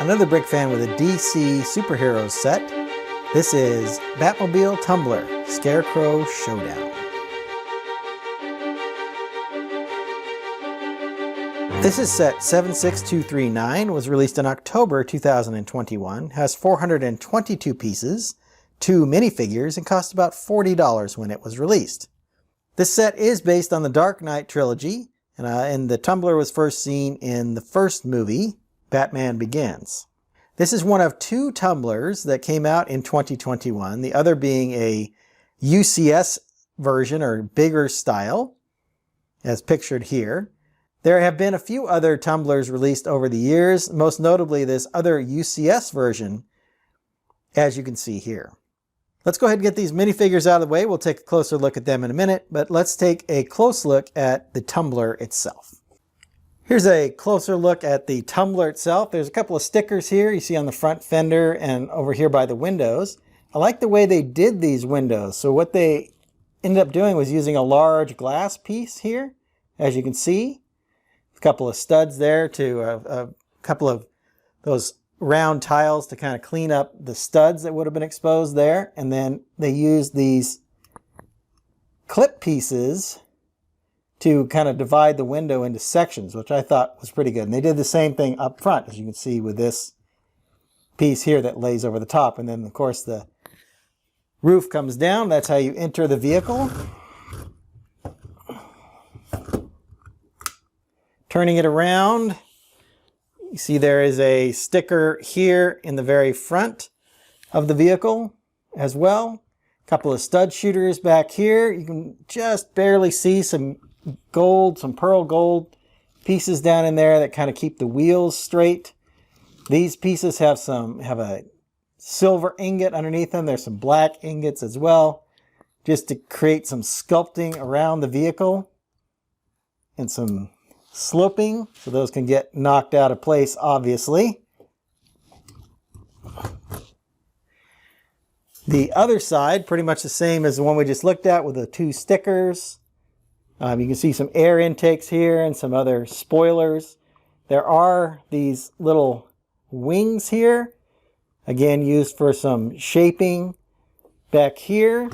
another brick fan with a DC superheroes set. This is Batmobile Tumbler, Scarecrow Showdown. This is set 76239, was released in October 2021, has 422 pieces, 2 minifigures, and cost about $40 when it was released. This set is based on the Dark Knight trilogy, and the Tumbler was first seen in the first movie, Batman Begins. This is one of 2 tumblers that came out in 2021, the other being a UCS version or bigger style, as pictured here. There have been a few other tumblers released over the years, most notably this other UCS version, as you can see here. Let's go ahead and get these minifigures out of the way. We'll take a closer look at them in a minute, but let's take a close look at the tumbler itself. Here's a closer look at the tumbler itself. There's a couple of stickers here you see on the front fender and over here by the windows. I like the way they did these windows. So what they ended up doing was using a large glass piece here, as you can see. A couple of studs there to a couple of those round tiles to kind of clean up the studs that would have been exposed there. And then they used these clip pieces to kind of divide the window into sections, which I thought was pretty good. And they did the same thing up front, as you can see with this piece here that lays over the top. And then, of course, the roof comes down. That's how you enter the vehicle. Turning it around, you see there is a sticker here in the very front of the vehicle as well. A couple of stud shooters back here. You can just barely see some gold, some pearl gold pieces down in there that kind of keep the wheels straight. These pieces have a silver ingot underneath them. There's some black ingots as well, just to create some sculpting around the vehicle and some sloping, so those can get knocked out of place, obviously. The other side, pretty much the same as the one we just looked at with the 2 stickers. You can see some air intakes here and some other spoilers. There are these little wings here, again used for some shaping back here.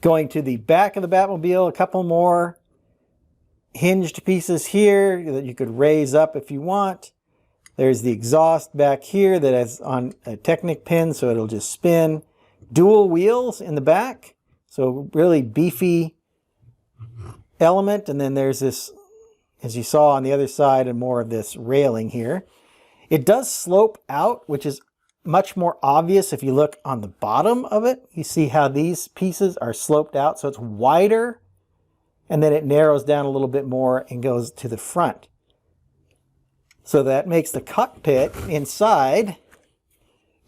Going to the back of the Batmobile, a couple more hinged pieces here that you could raise up if you want. There's the exhaust back here that has on a Technic pin, so it'll just spin. Dual wheels in the back. So really beefy element. And then there's this, as you saw on the other side, and more of this railing here. It does slope out, which is much more obvious if you look on the bottom of it. You see how these pieces are sloped out, so it's wider, and then it narrows down a little bit more and goes to the front. So that makes the cockpit inside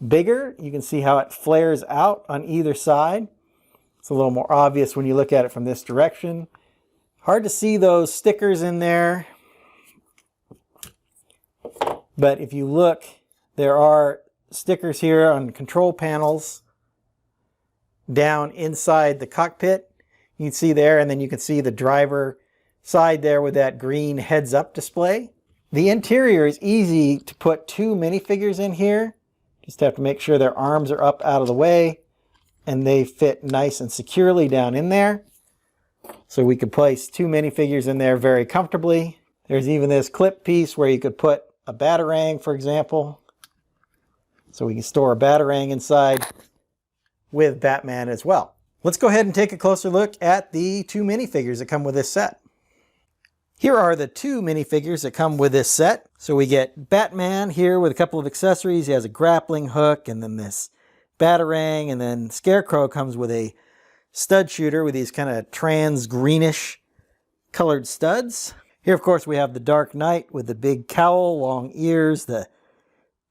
bigger. You can see how it flares out on either side. It's a little more obvious when you look at it from this direction. Hard to see those stickers in there. But if you look, there are stickers here on control panels down inside the cockpit. You can see there, and then you can see the driver side there with that green heads-up display. The interior is easy to put 2 minifigures in here. Just have to make sure their arms are up out of the way, and they fit nice and securely down in there. So we could place 2 minifigures in there very comfortably. There's even this clip piece where you could put a Batarang, for example. So we can store a Batarang inside with Batman as well. Let's go ahead and take a closer look at the 2 minifigures that come with this set. Here are the 2 minifigures that come with this set. So we get Batman here with a couple of accessories. He has a grappling hook and then this Batarang, and then Scarecrow comes with a stud shooter with these kind of trans greenish colored studs. Here, of course, we have the Dark Knight with the big cowl, long ears, the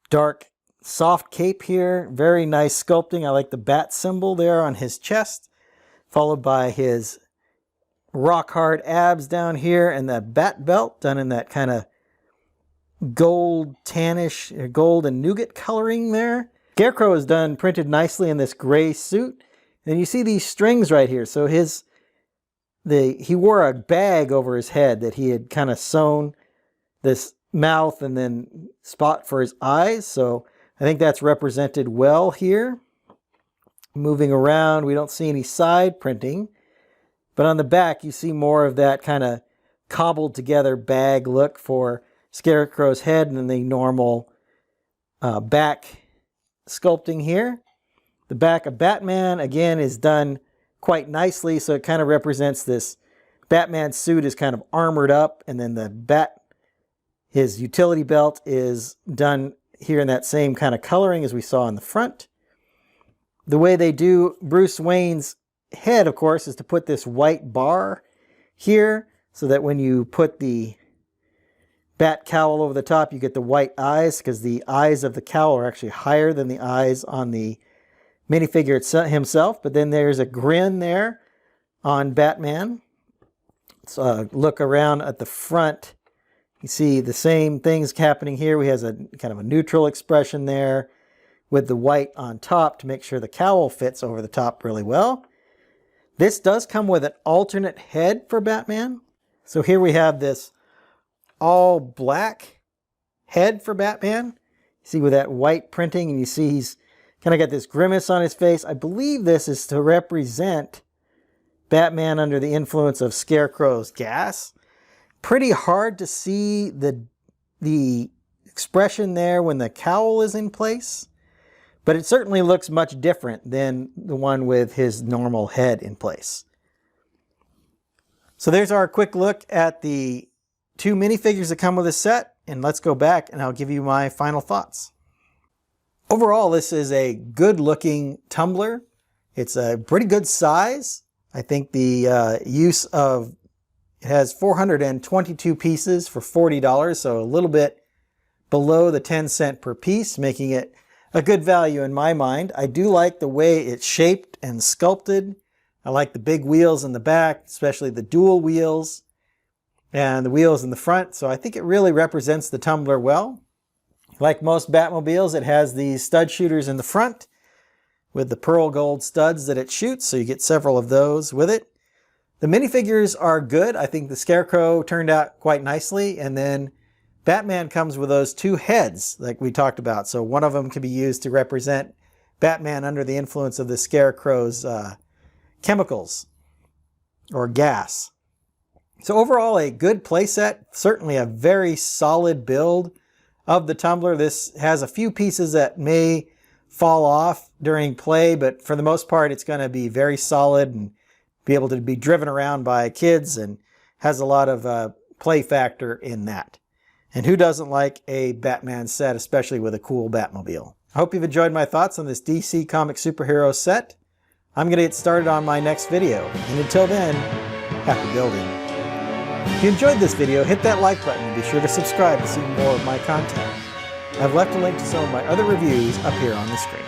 dark soft cape here. Very nice sculpting. I like the bat symbol there on his chest, followed by his rock hard abs down here and that bat belt done in that kind of gold tannish, gold and nougat coloring there. Scarecrow is done printed nicely in this gray suit. And you see these strings right here. So he wore a bag over his head that he had kind of sewn this mouth and then spot for his eyes. So I think that's represented well here. Moving around, we don't see any side printing. But on the back, you see more of that kind of cobbled together bag look for Scarecrow's head and then the normal back sculpting here. The back of Batman, again, is done quite nicely. So it kind of represents this Batman suit is kind of armored up. And then his utility belt is done here in that same kind of coloring as we saw in the front. The way they do Bruce Wayne's head, of course, is to put this white bar here so that when you put the bat cowl over the top, you get the white eyes, because the eyes of the cowl are actually higher than the eyes on the minifigure himself. But then there's a grin there on Batman. So look around at the front. You see the same things happening here. He has a kind of a neutral expression there with the white on top to make sure the cowl fits over the top really well. This does come with an alternate head for Batman. So here we have this all black head for Batman. You see with that white printing, and you see he's kind of got this grimace on his face. I believe this is to represent Batman under the influence of Scarecrow's gas. Pretty hard to see the expression there when the cowl is in place, but it certainly looks much different than the one with his normal head in place. So there's our quick look at the 2 minifigures that come with this set, and let's go back and I'll give you my final thoughts. Overall, this is a good looking tumbler. It's a pretty good size. I think the use of it has 422 pieces for $40, so a little bit below the 10-cent per piece, making it a good value in my mind. I do like the way it's shaped and sculpted. I like the big wheels in the back, especially the dual wheels and the wheels in the front. So I think it really represents the tumbler well. Like most Batmobiles, it has these stud shooters in the front with the pearl gold studs that it shoots, so you get several of those with it. The minifigures are good. I think the Scarecrow turned out quite nicely, and then Batman comes with those 2 heads like we talked about. So one of them can be used to represent Batman under the influence of the Scarecrow's chemicals or gas. So overall, a good playset, certainly a very solid build of the tumbler. This has a few pieces that may fall off during play, but for the most part, it's going to be very solid and be able to be driven around by kids, and has a lot of play factor in that. And who doesn't like a Batman set, especially with a cool Batmobile? I hope you've enjoyed my thoughts on this DC comic superhero set. I'm going to get started on my next video. And until then, happy building. If you enjoyed this video, hit that like button and be sure to subscribe to see more of my content. I've left a link to some of my other reviews up here on the screen.